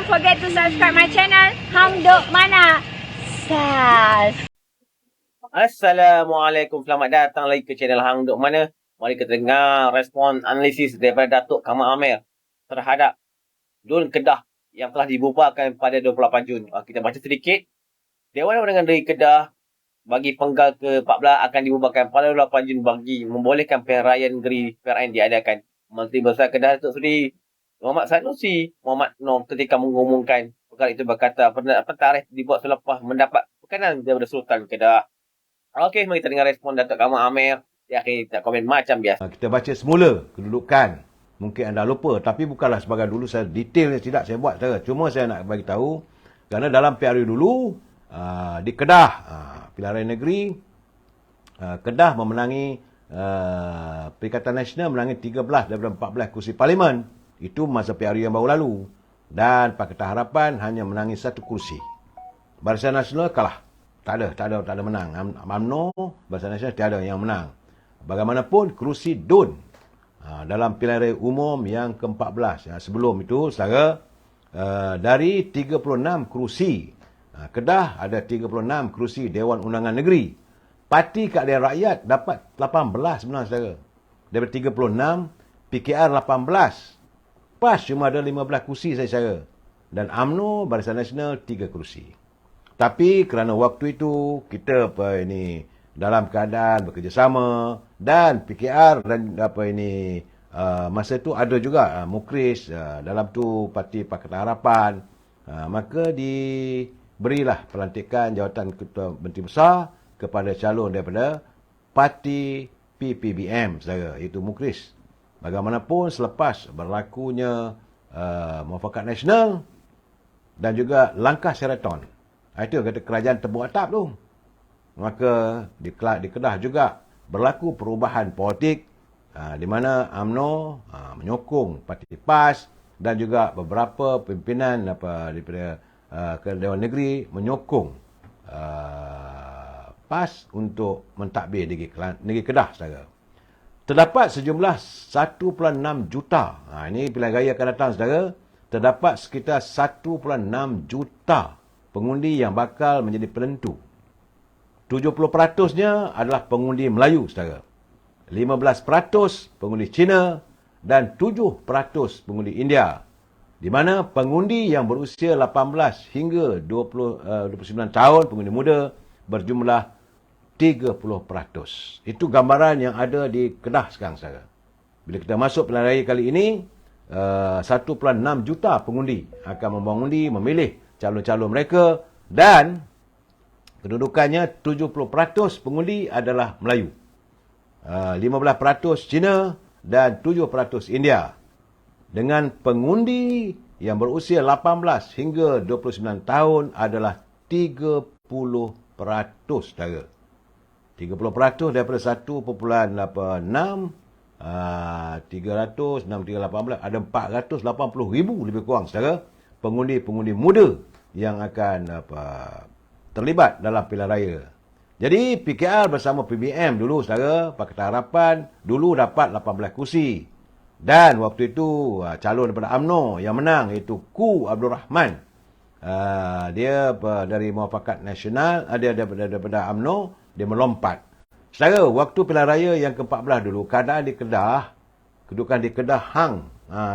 forget to subscribe my channel Hang Duk Mana. Sas. Assalamualaikum, selamat datang lagi ke channel Hang Duk Mana. Mari kita dengar respon analisis daripada Datuk Kamal Amir terhadap DUN Kedah yang telah dibubarkan pada 28 Jun. Kita baca sedikit. Dewan Undangan Negeri Kedah bagi penggal ke-14 akan dibubarkan pada 28 Jun bagi membolehkan pilihan raya negeri PRN diadakan. Menteri Besar Kedah Datuk Seri Muhammad Sanusi Muhammad Noor ketika mengumumkan perkara itu berkata tarikh dibuat selepas mendapat tekanan daripada Sultan Kedah. Okey, mari kita dengar respon Datuk Kamal Amir. Di akhir kita komen macam biasa. Kita baca semula kedudukan. Mungkin anda lupa, tapi bukanlah sebagai dulu saya detailnya tidak saya buat saja. Cuma saya nak bagi tahu kerana dalam PRU dulu di Kedah pilihan raya negeri Kedah memenangi Perikatan Nasional menangi 13 daripada 14 kursi parlimen. Itu masa PRU yang baru lalu. Dan Pakatan Harapan hanya menangi 1 kursi. Barisan Nasional kalah. Tak ada menang. UMNO, Barisan Nasional tiada yang menang. Bagaimanapun kerusi DUN dalam pilihan raya umum yang ke-14 sebelum itu saudara dari 36 kerusi Kedah ada 36 kerusi Dewan Undangan Negeri. Parti Keadilan Rakyat dapat 18 menang saudara. Daripada 36, PKR 18. PAS cuma ada 15 kursi saja. Dan UMNO Barisan Nasional 3 kursi. Tapi kerana waktu itu kita dalam keadaan bekerjasama dan PKR dan masa itu ada juga Mukris dalam tu Parti Pakatan Harapan, maka diberilah pelantikan jawatan Ketua Menteri Besar kepada calon daripada Parti PPBM saudara, iaitu Mukris. Bagaimanapun selepas berlakunya Muafakat Nasional dan juga langkah Sheraton, itu kata kerajaan tebuk atap tu, maka di Kedah juga berlaku perubahan politik di mana UMNO menyokong Parti PAS dan juga beberapa pimpinan daripada Dewan Negeri menyokong PAS untuk mentadbir negeri Kedah saudara. Terdapat sejumlah 1.6 juta. Ini pilihan raya akan datang saudara. Terdapat sekitar 1.6 juta pengundi yang bakal menjadi penentu. 70%-nya adalah pengundi Melayu saudara. 15% pengundi Cina dan 7% pengundi India. Di mana pengundi yang berusia 18 hingga 29 tahun, pengundi muda, berjumlah 30%. Itu gambaran yang ada di Kedah sekarang saudara. Bila kita masuk pilihan raya kali ini, 1.6 juta pengundi akan mengundi memilih calon-calon mereka dan kedudukannya 70% pengundi adalah Melayu. 15% Cina dan 7% India. Dengan pengundi yang berusia 18 hingga 29 tahun adalah 30%, saudara. 30% daripada 1.6 300, 618 ada 480,000 lebih kurang saudara pengundi-pengundi muda yang akan terlibat dalam pilihan raya. Jadi PKR bersama PBM dulu saudara, Pakatan Harapan dulu dapat 18 kursi. Dan waktu itu calon daripada UMNO yang menang iaitu Ku Abdul Rahman. Dia dari Muafakat Nasional, dia daripada UMNO, dia melompat. Saudara, waktu pilihan raya yang ke-14 dulu, keadaan di Kedah, kedudukan di Kedah hang,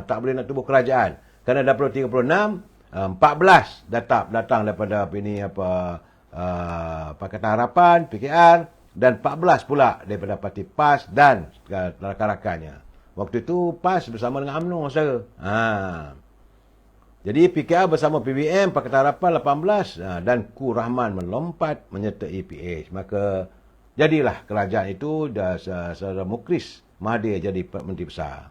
tak boleh nak tubuh kerajaan. Kerana daripada 36, 14 datang daripada Pakatan Harapan, PKR, dan 14 pula daripada Parti PAS dan rakan-rakannya. Waktu itu PAS bersama dengan UMNO, saudara. Jadi PKR bersama PBM, Pakatan Harapan 18 dan Ku Rahman melompat menyertai PH. Maka jadilah kerajaan itu saudara Mukris Mahathir jadi Menteri Besar.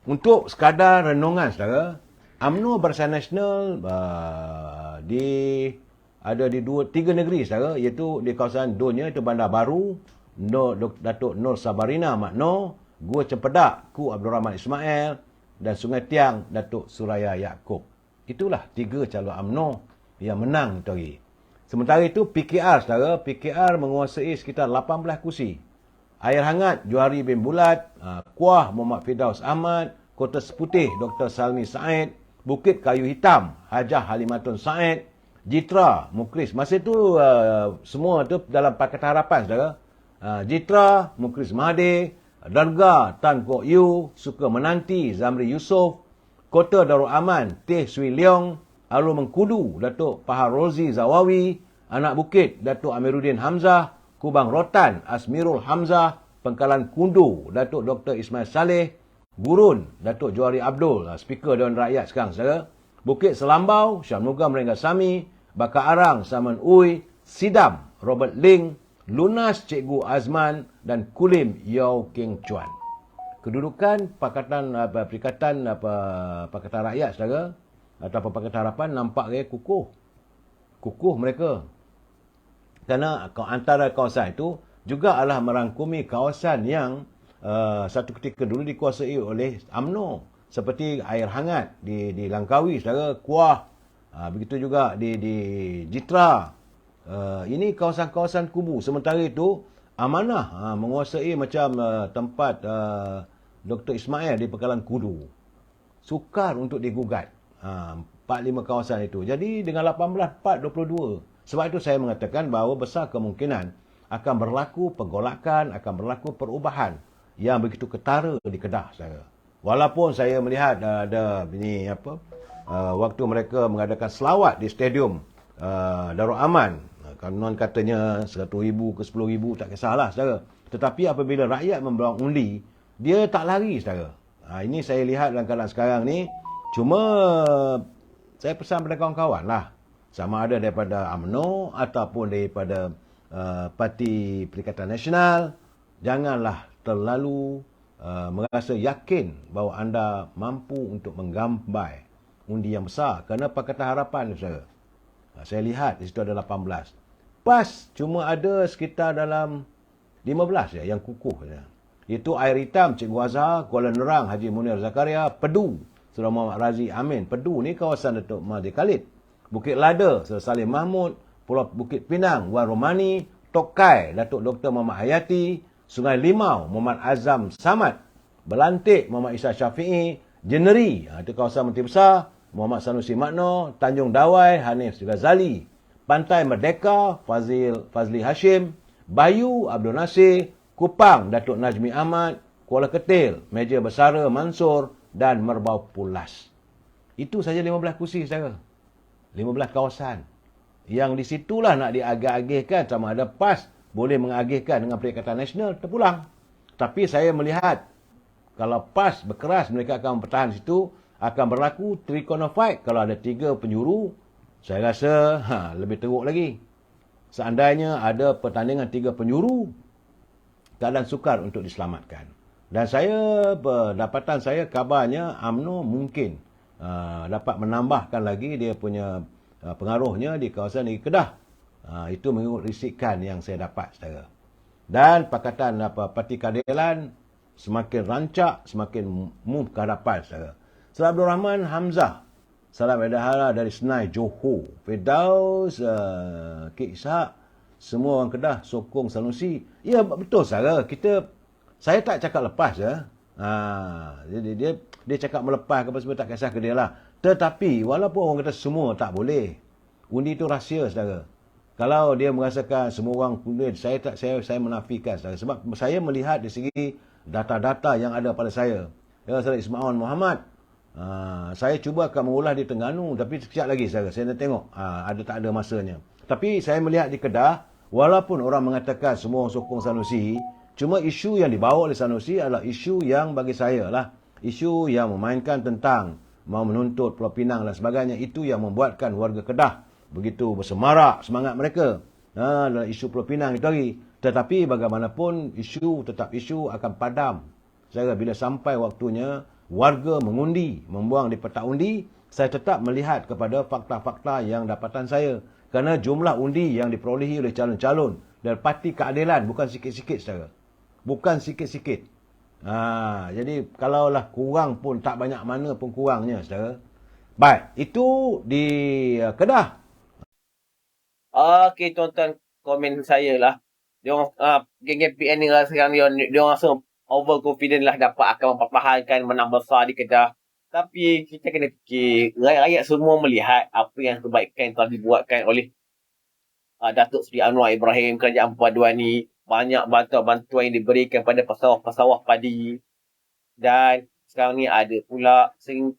Untuk sekadar renungan saudara, UMNO Barisan Nasional ada di 3 negeri saudara, iaitu di kawasan DUN-nya itu Bandar Baru, Datuk Nur Sabarina Mak Noor, Gua Cempedak Ku Abdul Rahman Ismail dan Sungai Tiang Datuk Suraya Yaakob. Itulah 3 calon UMNO yang menang itu hari. Sementara itu PKR saudara, PKR menguasai sekitar 18 kursi. Air Hangat Johari bin Bulat, Kuah Muhammad Firdaus Ahmad, Kota Seputih Dr. Salmi Said, Bukit Kayu Hitam, Hajah Halimatun Said, Jitra, Mukris. Masa itu semua tu dalam Pakatan Harapan, saudara. Jitra, Mukris Mahathir, Dargah Tan Kwok Yu, Suka Menanti, Zamri Yusof, Kota Darul Aman, Teh Sui Leong, Arul Mengkudu, Datuk Pahar Rozi Zawawi, Anak Bukit, Datuk Amiruddin Hamzah, Kubang Rotan, Asmirul Hamzah, Pengkalan Kundu, Datuk Dr. Ismail Saleh, Gurun, Datuk Johari Abdul, Speaker Dewan Rakyat sekarang, saudara. Bukit Selambau, Syamnuga Merenggak-Sami, Bakar Arang, Saman Ui, Sidam, Robert Ling, Lunas Cikgu Azman dan Kulim Yau Keng Chuan. Kedudukan Pakatan Rakyat, saudara, atau Pakatan Harapan nampak kukuh. Kukuh mereka. Kerana antara kawasan itu juga adalah merangkumi kawasan yang satu ketika dulu dikuasai oleh UMNO. Seperti air hangat di Langkawi, saudara, Kuah. Begitu juga di Jitra. Ini kawasan-kawasan kubu. Sementara itu, Amanah menguasai macam tempat Dr. Ismail di Pengkalan Kudu. Sukar untuk digugat 4-5 kawasan itu. Jadi dengan 18/4/22. Sebab itu saya mengatakan bahawa besar kemungkinan akan berlaku pergolakan, akan berlaku perubahan yang begitu ketara di Kedah, saya. Walaupun saya melihat ada ini waktu mereka mengadakan selawat di stadium Darul Aman, konon katanya 100,000 ke 10,000, tak kisahlah, saudara. Tetapi apabila rakyat membawa undi, dia tak lari, saudara. Ini saya lihat dalam keadaan sekarang ni. Cuma saya pesan pada kawan-kawan lah, sama ada daripada UMNO ataupun daripada Parti Perikatan Nasional, janganlah terlalu merasa yakin bahawa anda mampu untuk menggambai undi yang besar. Kerana Pakatan Harapan, saudara, saya lihat di situ ada 18. PAS cuma ada sekitar dalam 15 yang kukuh. Itu Air Hitam, Cikgu Azhar, Kuala Nerang, Haji Munir Zakaria, Pedu, Saudara Muhammad Razi Amin. Pedu ni kawasan Datuk Mahathir Khalid. Bukit Lada, Saudara Salim Mahmud, Pulau Bukit Pinang, Wan Romani, Tokai, Datuk Dr. Muhammad Hayati, Sungai Limau, Muhammad Azam Samad, Belantik, Muhammad Isa Syafi'i, Jeneri, itu kawasan Menteri Besar, Muhammad Sanusi Makno, Tanjung Dawai, Hanif Ghazali, Pantai Merdeka, Fazli Hashim, Bayu, Abdul Nasir, Kupang, Datuk Najmi Ahmad, Kuala Ketil, Meja Besara Mansur dan Merbau Pulas. Itu saja 15 kursi, saudara. 15 kawasan. Yang di situlah nak diagih-agihkan sama ada PAS boleh mengagihkan dengan Perikatan Nasional, terpulang. Tapi saya melihat kalau PAS berkeras mereka akan bertahan situ, akan berlaku three corner fight. Kalau ada 3 penjuru, saya rasa lebih teruk lagi. Seandainya ada pertandingan 3 penjuru, keadaan sukar untuk diselamatkan. Dan saya, pendapatan saya, kabarnya UMNO mungkin dapat menambahkan lagi dia punya pengaruhnya di kawasan negeri Kedah. Itu mengikut risikan yang saya dapat, saudara. Dan Pakatan Parti Keadilan semakin rancak, semakin move ke hadapan, saudara. Salam Abdul Rahman Hamzah, salam edahala dari Senai, Johor. Firdaus, Kek Ishak, semua orang Kedah sokong Sanusi. Ya, betul, saudara. Saya tak cakap lepas, ya. Jadi dia cakap melepas ke apa semua, tak kisah ke dia lah. Tetapi walaupun orang kata semua tak boleh, undi itu rahsia, saudara. Kalau dia merasakan semua orang boleh, saya menafikan, saudara. Sebab saya melihat dari segi data-data yang ada pada saya. Ya, saudara Ismail Muhammad, saya cuba akan mengulas di Terengganu, tapi sekejap lagi, saudara. Saya nak tengok ada tak ada masanya. Tapi saya melihat di Kedah, walaupun orang mengatakan semua orang sokong Sanusi, cuma isu yang dibawa oleh Sanusi adalah isu yang bagi saya lah, isu yang memainkan tentang mau menuntut Pulau Pinang dan sebagainya. Itu yang membuatkan warga Kedah begitu bersemarak semangat mereka dalam isu Pulau Pinang itu lagi. Tetapi bagaimanapun isu tetap isu akan padam. Saya bila sampai waktunya warga mengundi, membuang di petak undi, saya tetap melihat kepada fakta-fakta yang dapatan saya. Kerana jumlah undi yang diperolehi oleh calon-calon dari Parti Keadilan bukan sikit-sikit, saudara. Bukan sikit-sikit. Jadi kalaulah kurang pun tak banyak mana pun kurangnya, saudara. Baik, itu di Kedah. Okey, tuan-tuan, komen saya lah. Dia orang geng-geng PN ni lah sekarang dia orang rasa overconfident lah dapat akan mempertahankan menang besar di Kedah. Tapi kita kena fikir, rakyat semua melihat apa yang kebaikan yang telah dibuatkan oleh Datuk Seri Anwar Ibrahim, Kerajaan Perpaduan ni. Banyak bantuan-bantuan yang diberikan pada pesawah-pesawah padi. Dan sekarang ni ada pula skim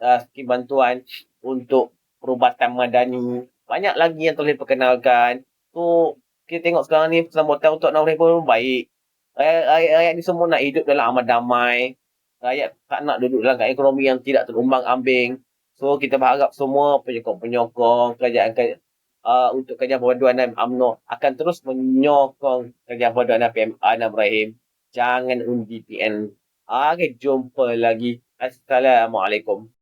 bantuan untuk perubatan madani. Banyak lagi yang telah diperkenalkan. So, kita tengok sekarang ni sambutan untuk Anwar Ibrahim pun baik. Rakyat ni semua nak hidup dalam aman damai. Rakyat tak nak duduk dalam ekonomi yang tidak terumbang ambing. So, kita berharap semua penyokong-penyokong untuk Kerajaan Perpaduan dan UMNO akan terus menyokong Kerajaan Perpaduan dan PM Anwar Ibrahim. Jangan undi PN. Jumpa lagi. Assalamualaikum.